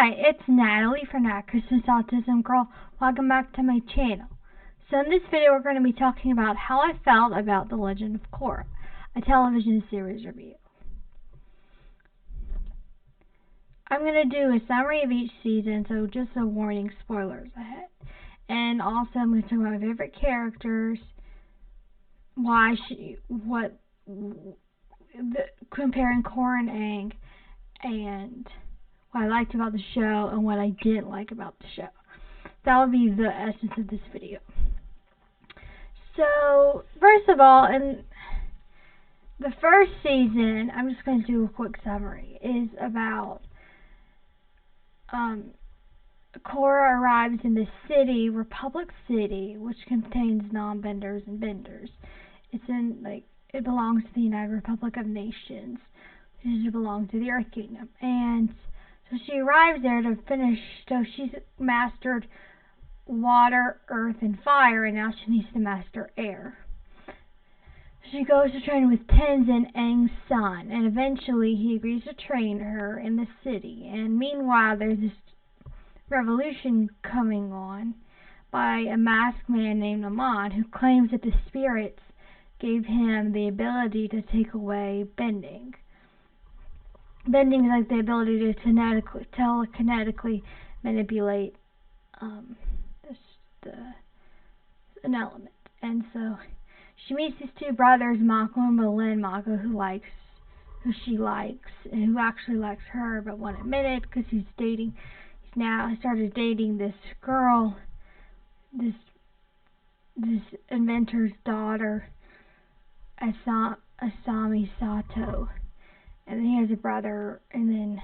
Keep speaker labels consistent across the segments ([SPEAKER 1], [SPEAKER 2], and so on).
[SPEAKER 1] Hi, it's Natalie from Nat Christmas Autism Girl. Welcome back to my channel. So in this video we're going to be talking about how I felt about The Legend of Korra, a television series review. I'm going to do a summary of each season, so just a warning, spoilers ahead. And also I'm going to talk about my favorite characters, comparing Korra and Aang, and what I liked about the show and what I didn't like about the show. That will be the essence of this video. So, first of all, in the first season, I'm just going to do a quick summary, is about Korra arrives in the city, Republic City, which contains non-benders and benders. It belongs to the United Republic of Nations, which belongs to the Earth Kingdom. And so she arrives there to finish, so she's mastered water, earth, and fire, and now she needs to master air. She goes to train with Tenzin, Aang's son, and eventually he agrees to train her in the city. And meanwhile, there's this revolution coming on by a masked man named Amon, who claims that the spirits gave him the ability to take away bending. Bending is like the ability to telekinetically manipulate an element. And so she meets these two brothers, Mako and Bolin. Mako, who she likes, and who actually likes her but won't admit it because he started dating this girl, this inventor's daughter, Asami Sato. And then he has a brother, and then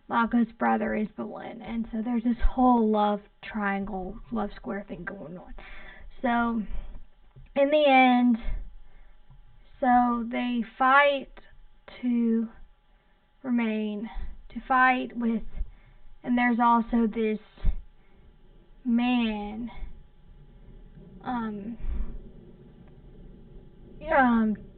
[SPEAKER 1] Mako's brother is Bolin. And so there's this whole love triangle, love square thing going on. So, in the end, they fight with, and there's also this man,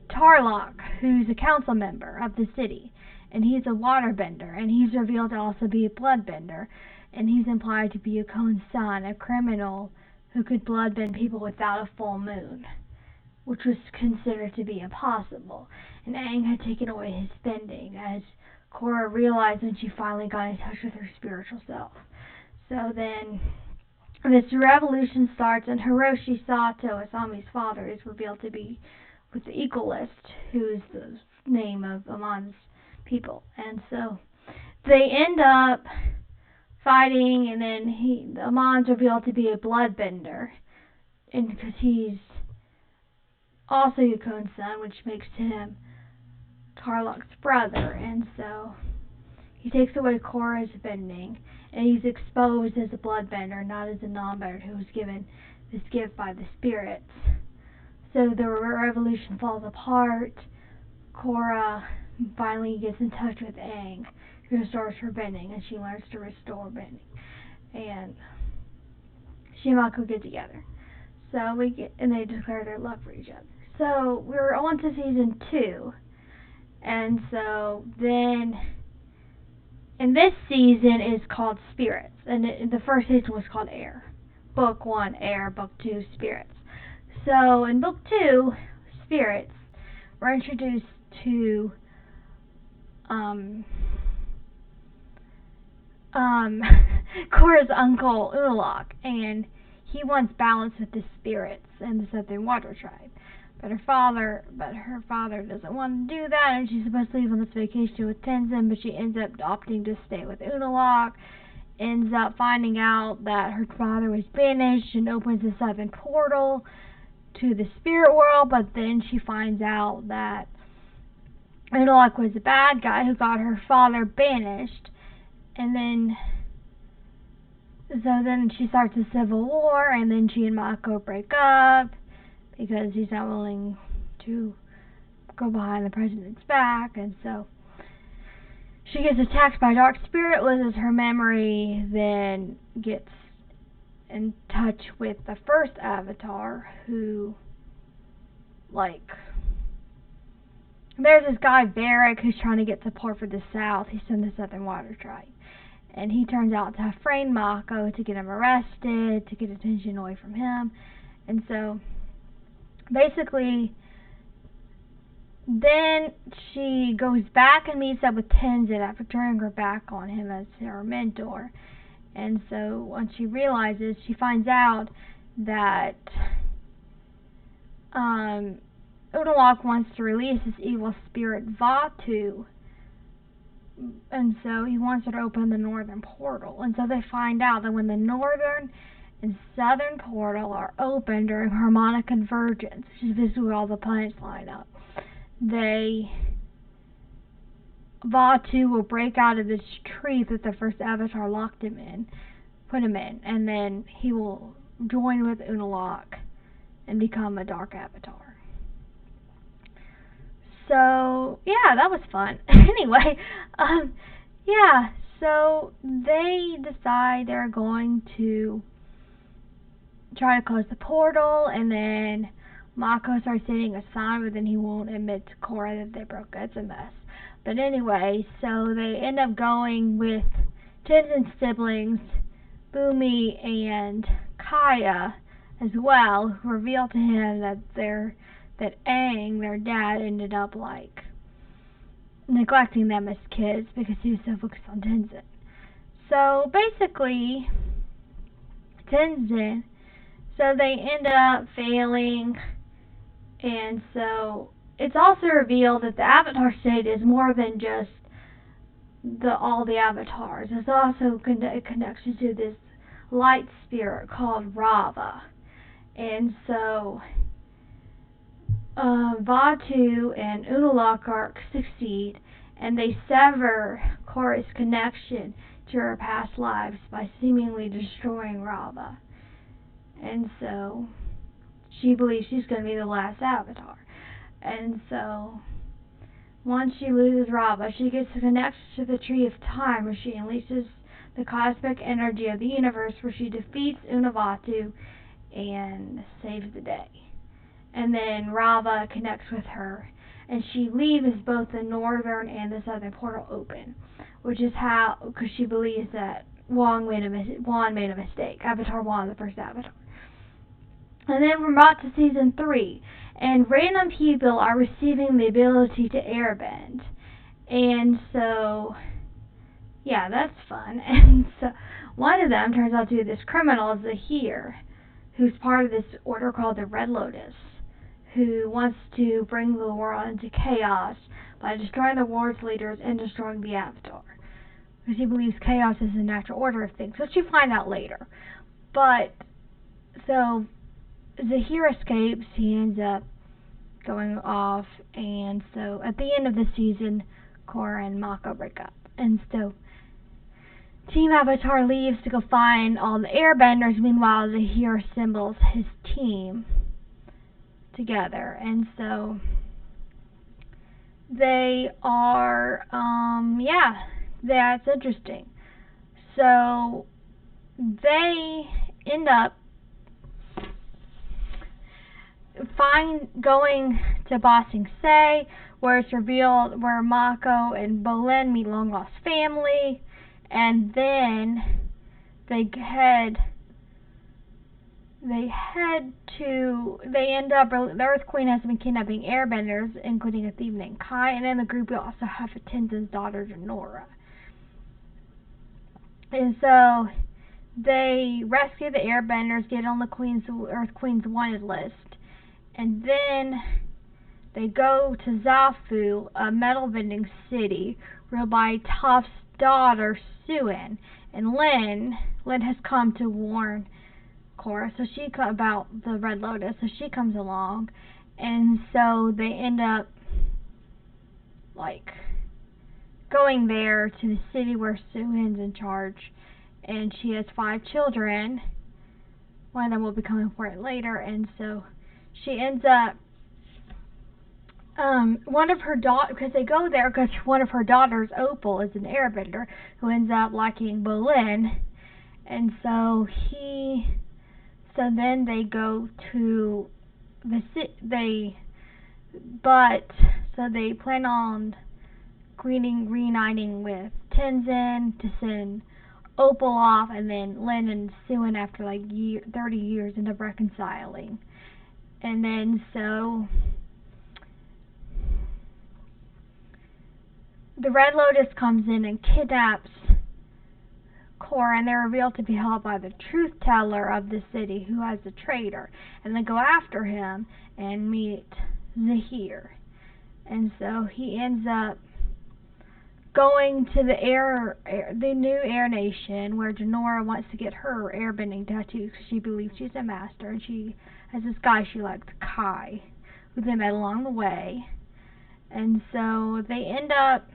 [SPEAKER 1] Tarlok, who's a council member of the city, and he's a waterbender, and he's revealed to also be a bloodbender, and he's implied to be Akon's son, a criminal who could bloodbend people without a full moon, which was considered to be impossible. And Aang had taken away his bending, as Korra realized when she finally got in touch with her spiritual self. So then this revolution starts, and Hiroshi Sato, Asami's father, is revealed to be with the Equalist, who is the name of Amon's people. And so they end up fighting, and then Amon's revealed to be a bloodbender, and because he's also Yukon's son, which makes him Tarlok's brother. And so he takes away Korra's bending, and he's exposed as a bloodbender, not as a non-bender who was given this gift by the spirits. So the revolution falls apart. Korra finally gets in touch with Aang, who restores her bending, and she learns to restore bending. And she and Mako get together. And they declare their love for each other. So we're on to season 2. And so then, and this season is called Spirits. And the first season was called Air. Book 1, Air. Book 2, Spirits. So in Book 2, Spirits, we're introduced to Korra's uncle Unalaq, and he wants balance with the spirits and the Southern Water Tribe. But her father doesn't want to do that, and she's supposed to leave on this vacation with Tenzin, but she ends up opting to stay with Unalaq. Ends up finding out that her father was banished and opens the southern portal to the spirit world, but then she finds out that Unalaq was a bad guy who got her father banished, and then she starts a civil war, and then she and Mako break up because he's not willing to go behind the president's back. And so she gets attacked by a dark spirit, loses her memory, then gets in touch with the first Avatar, who, there's this guy, Varric, who's trying to get support for the South. He's from the Southern Water Tribe. and he turns out to have framed Mako to get him arrested, to get attention away from him. And so basically then she goes back and meets up with Tenzin after turning her back on him as her mentor. And so once she realizes, she finds out that Unalaq wants to release this evil spirit Vatu, and so he wants her to open the northern portal. And so they find out that when the northern and southern portal are open during harmonic convergence, which is basically where all the planets line up, Vatu will break out of this tree that the first Avatar locked him in, put him in, and then he will join with Unalaq and become a Dark Avatar. So yeah, that was fun. Anyway, yeah, so they decide they're going to try to close the portal, and then Mako starts hitting a sign, but then he won't admit to Korra that they broke it. It's a mess. But anyway, so they end up going with Tenzin's siblings, Bumi and Kaya, as well, who reveal to him that Aang, their dad, ended up like neglecting them as kids because he was so focused on Tenzin. So basically, so they end up failing, and so it's also revealed that the Avatar state is more than just all the avatars. It's also connected to this light spirit called Rava. And so Vatu and Unalaq succeed, and they sever Korra's connection to her past lives by seemingly destroying Rava. And so she believes she's going to be the last Avatar. And so once she loses Rava, she gets connected to the Tree of Time, where she unleashes the cosmic energy of the universe, where she defeats Unavatu and saves the day. And then Rava connects with her, and she leaves both the northern and the southern portal open, which is because she believes that Wan made a mistake. Avatar Wan, the first Avatar. And then we're brought to season 3, and random people are receiving the ability to airbend. And so, yeah, that's fun. And so, one of them turns out to be this criminal, Zahir, who's part of this order called the Red Lotus, who wants to bring the world into chaos by destroying the world's leaders and destroying the Avatar. Because he believes chaos is the natural order of things, which you find out later. But, so Zahir escapes, he ends up going off, and so at the end of the season, Korra and Mako break up. And so Team Avatar leaves to go find all the airbenders. Meanwhile, Zahir assembles his team together. And so they are, that's interesting. So they end up going to Ba Sing Se, where it's revealed where Mako and Bolin meet long lost family, and then they end up, the Earth Queen has been kidnapping airbenders, including a thief named Kai, and in the group we also have Tenzin's daughter, Nora. And so they rescue the airbenders, get on the Earth Queen's wanted list, and then they go to Zafu, a metal vending city, ruled by Toph's daughter, Suen, and Lin has come to warn Korra, about the Red Lotus, so she comes along, and so they end up going there to the city where Suen's in charge, and she has 5 children. One of them will become important later, and so she ends up one of her daughters, because they go there because one of her daughters, Opal, is an airbender who ends up liking Bolin, and so then they go to they plan on reuniting with Tenzin to send Opal off, and then Lynn and Sue, after like 30 years, end up reconciling. And then so the Red Lotus comes in and kidnaps Korra, and they're revealed to be held by the truth teller of the city, who has a traitor. And they go after him and meet Zahir. And so he ends up going to the new Air Nation, where Jinora wants to get her airbending tattoo because she believes she's a master, and she has this guy she likes, Kai, who they met along the way. And so they end up.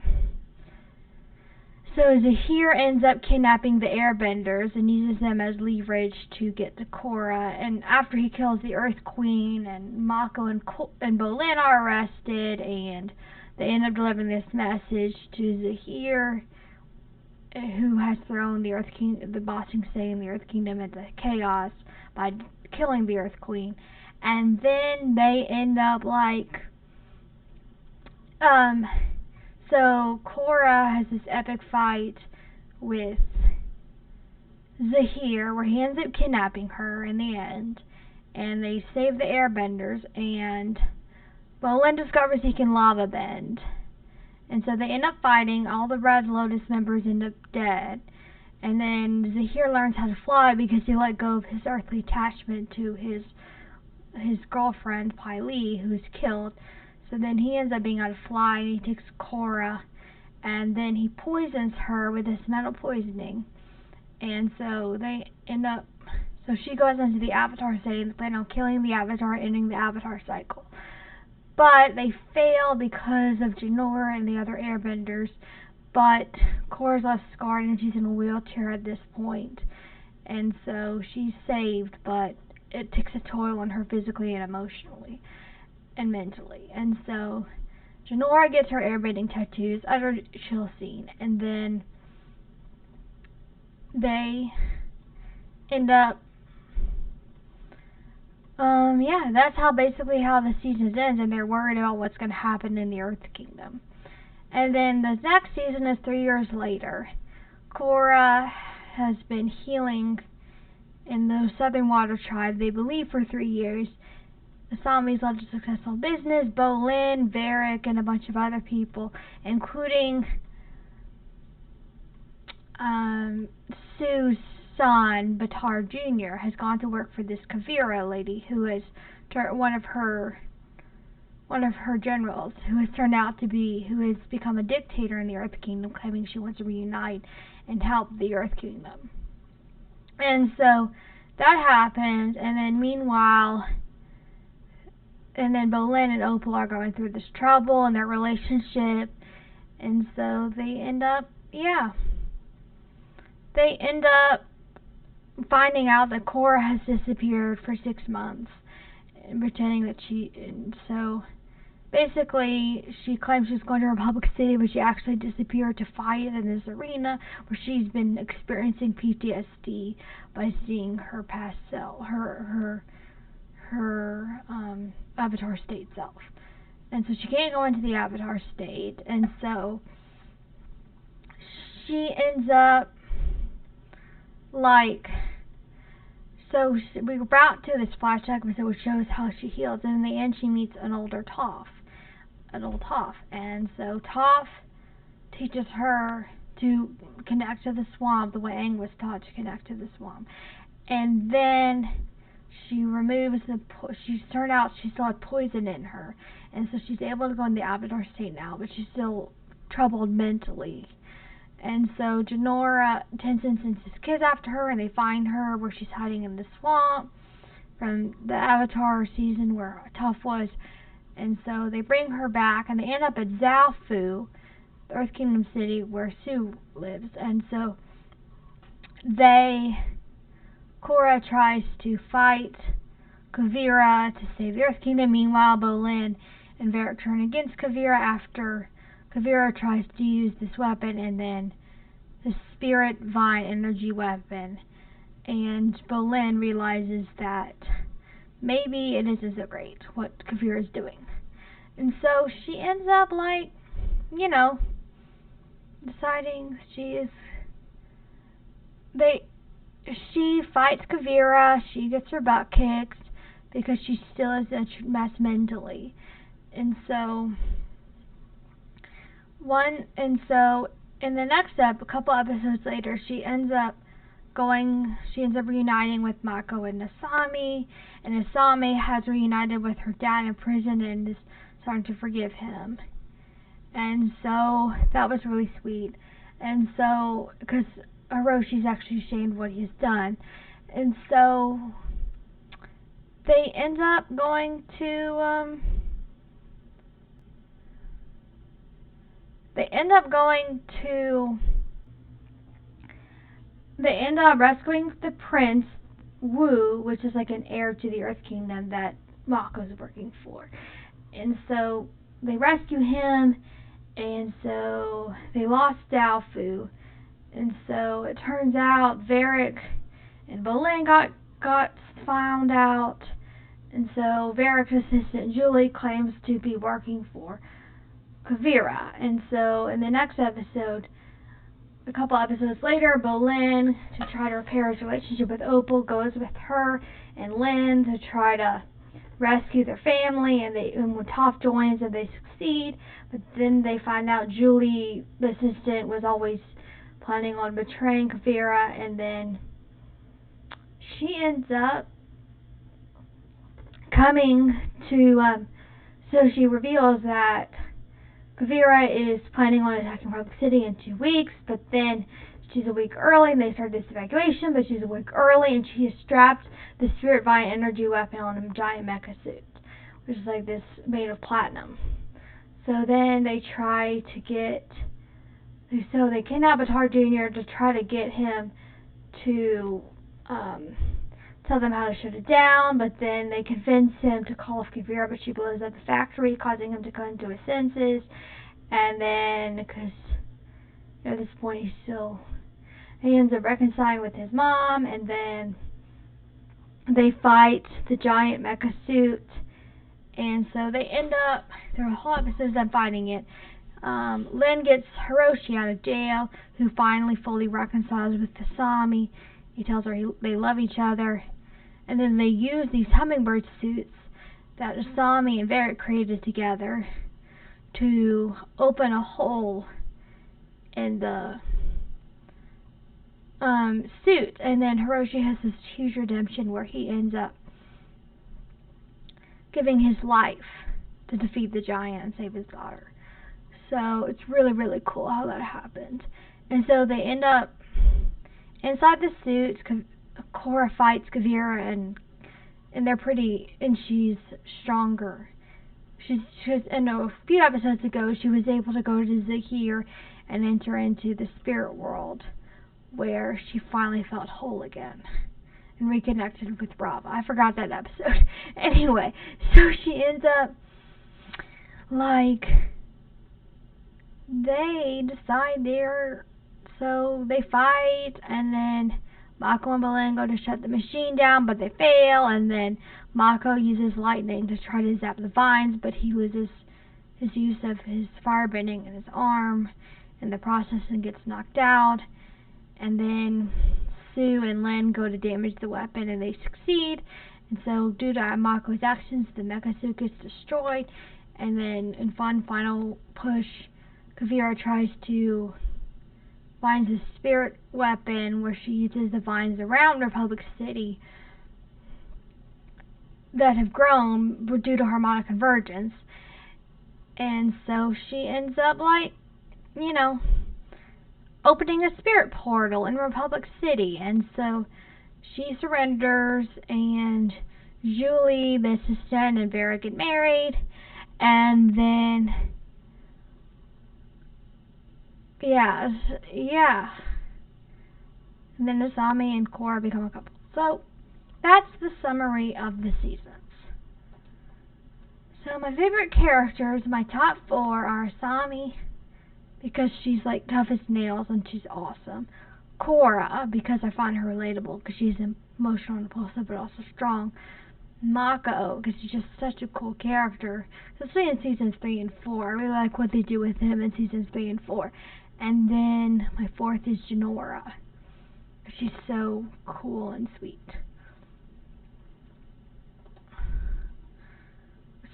[SPEAKER 1] So Zahir ends up kidnapping the airbenders and uses them as leverage to get to Korra. And after he kills the Earth Queen, and Mako and Bolin are arrested, and they end up delivering this message to Zahir, who has thrown the bossing say in the Earth Kingdom into chaos by killing the Earth Queen. And then they end up so Korra has this epic fight with Zahir, where he ends up kidnapping her in the end, and they save the airbenders, and Bolin discovers he can lava bend. And so they end up fighting. All the Red Lotus members end up dead. And then Zahir learns how to fly because he let go of his earthly attachment to his girlfriend, Pai Li, who's killed. So then he ends up being able to fly, and he takes Korra, and then he poisons her with this metal poisoning. And so they end up, so she goes into the Avatar state and plan on killing the Avatar, ending the Avatar cycle. But they fail because of Jinora and the other airbenders. But Korra's left scarred, and she's in a wheelchair at this point. And so she's saved, but it takes a toll on her physically and emotionally and mentally. And so Jinora gets her airbending tattoos, utter chill scene, and then they end up that's basically how the season ends, and they're worried about what's going to happen in the Earth Kingdom. And then the next season is 3 years later. Korra has been healing in the Southern Water Tribe, they believe, for 3 years. The Asami's led a successful business. Bolin, Varric, and a bunch of other people, including Sue's son, Batar Jr., has gone to work for this Kavira lady, who is one of her generals, who has become a dictator in the Earth Kingdom, claiming she wants to reunite and help the Earth Kingdom. And so that happens, and then meanwhile, Bolin and Opal are going through this trouble in their relationship, and so they end up finding out that Korra has disappeared for 6 months, and pretending that so basically she claims she's going to Republic City, but she actually disappeared to fight in this arena where she's been experiencing PTSD by seeing her past self, her Avatar state self. And so she can't go into the Avatar state, and so she ends up we were brought to this flashback episode which shows how she heals, and in the end she meets an old Toph. And so Toph teaches her to connect to the swamp the way Aang was taught to connect to the swamp. And then she removes she still had poison in her, and so she's able to go in the Avatar state now, but she's still troubled mentally. And so Jinora, Tenzin sends his kids after her, and they find her where she's hiding in the swamp from the Avatar season where Toph was. And so they bring her back, and they end up at Zaofu, the Earth Kingdom city where Sue lives. And so Korra tries to fight Kavira to save the Earth Kingdom. Meanwhile, Bolin and Varric turn against Kavira after Kavira tries to use this weapon, and then the Spirit Vine energy weapon. And Bolin realizes that maybe it isn't so great what Kavira is doing. And so she ends up deciding she is they she fights Kavira. She gets her butt kicked because she still is a mess mentally, and so in the next a couple episodes later, she ends up reuniting with Mako and Asami, and Asami has reunited with her dad in prison and is starting to forgive him. And so that was really sweet. And so, because Hiroshi's actually ashamed of what he's done. And so they end up going to, they end up rescuing the prince, Wu, which is like an heir to the Earth Kingdom that Mako's working for. And so they rescue him, and so they lost Daofu. And so it turns out Varric and Bolin got found out. And so Varric's assistant Julie claims to be working for Kavira. And so in the next episode, a couple episodes later, Bolin, to try to repair his relationship with Opal, goes with her and Lynn to try to rescue their family, and when Toph joins and they succeed, but then they find out Julie, the assistant, was always planning on betraying Kavira, and then she ends up coming to, so she reveals that Kavira is planning on attacking Republic City in 2 weeks, but then she's a week early, and they start this evacuation, but she's a week early, and she has strapped the Spirit Vine energy weapon on a giant mecha suit, which is like this made of platinum. So then they kidnap Atar Jr. to try to get him to tell them how to shut it down, but then they convince him to call off Kavira, but she blows up the factory, causing him to come into his senses. And then, because at this point he ends up reconciling with his mom, and then they fight the giant mecha suit, and so they end up, there are a whole episode of them fighting it. Lynn gets Hiroshi out of jail, who finally fully reconciles with Asami. He tells her they love each other, and then they use these hummingbird suits that Asami and Varric created together to open a hole in the suit, and then Hiroshi has this huge redemption where he ends up giving his life to defeat the giant and save his daughter. So it's really, really cool how that happened. And so they end up inside the suits. Korra fights Kavira, and they're pretty, and she's stronger. She's in a few episodes ago, she was able to go to Zahir and enter into the spirit world, where she finally felt whole again and reconnected with Rob. I forgot that episode. Anyway, so she ends up, like, they decide so they fight, and then Mako and Bolin go to shut the machine down, but they fail, and then Mako uses lightning to try to zap the vines, but he loses his use of his firebending in his arm in the process and gets knocked out. And then Sue and Lynn go to damage the weapon, and they succeed. And so, due to Mako's actions, the mecha suit gets destroyed. And then, in final push, Kavira tries to find his spirit weapon, where she uses the vines around Republic City that have grown due to harmonic convergence. And so she ends up, like, opening a spirit portal in Republic City. And so she surrenders, and Julie, the assistant, and Vera get married. And then and then Asami and Korra become a couple. So that's the summary of the seasons. So my favorite characters, my top 4 are Asami, because she's like tough as nails and she's awesome. Korra, because I find her relatable, because she's emotional and impulsive but also strong. Mako, because he's just such a cool character, especially in seasons 3 and 4. I really like what they do with him in seasons 3 and 4. And then my 4th is Jinora, She's so cool and sweet.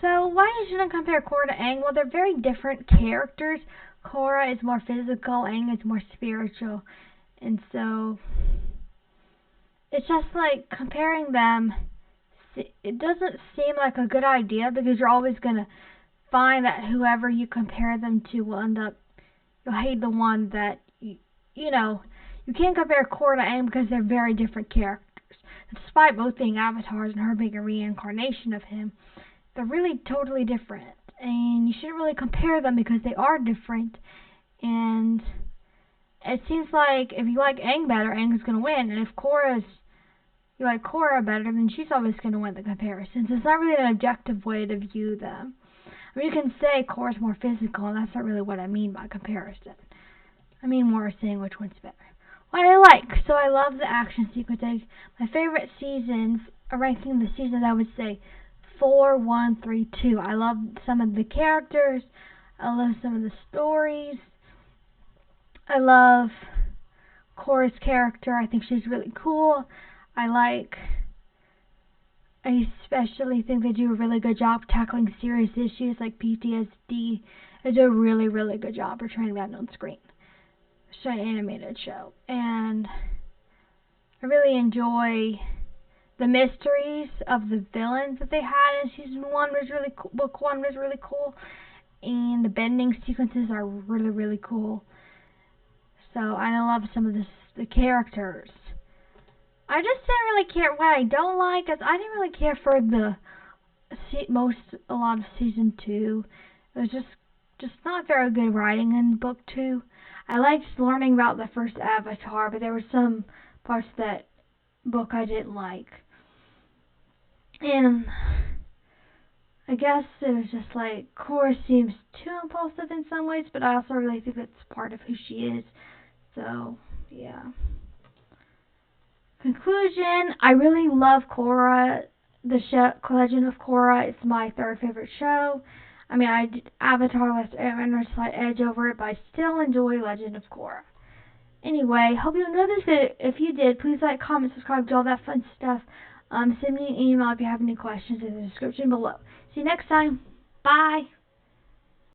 [SPEAKER 1] So why you shouldn't compare Korra to Aang? Well, they're very different characters. Korra is more physical, Aang is more spiritual, and so it's just like comparing them. It doesn't seem like a good idea because you're always gonna find that whoever you compare them to will end up you'll hate the one that you know. You can't compare Korra to Aang because they're very different characters. Despite both being avatars and her being a reincarnation of him, they're really totally different, and you shouldn't really compare them because they are different. And it seems like if you like Aang better, Aang is gonna win, and if you like Korra better, then she's always gonna win the comparisons. It's not really an objective way to view them. I mean, you can say Korra's more physical, and that's not really what I mean by comparison. I mean more saying which one's better. What I like, so I love the action sequences. My favorite seasons, ranking the seasons, I would say 4, 1, 3, 2. I love some of the characters. I love some of the stories. I love Korra's character. I think she's really cool. I especially think they do a really good job tackling serious issues like PTSD. They do a really, really good job portraying that on screen. It's an animated show, and I really enjoy the mysteries of the villains that they had in season 1 was really cool. Book 1 was really cool, and the bending sequences are really, really cool. So I love some of the characters. I just didn't really care. What I don't like is I didn't really care for a lot of season 2. It was just not very good writing in book 2. I liked learning about the first Avatar, but there were some parts of that book I didn't like. And I guess it was just like Korra seems too impulsive in some ways, but I also really think that's part of who she is. So, yeah. Conclusion, I really love Korra. The show, Legend of Korra is my third favorite show. I mean, Avatar left a slight edge over it, but I still enjoy Legend of Korra. Anyway, hope you enjoyed this video. If you did, please like, comment, subscribe, do all that fun stuff. Send me an email if you have any questions in the description below. See you next time. Bye.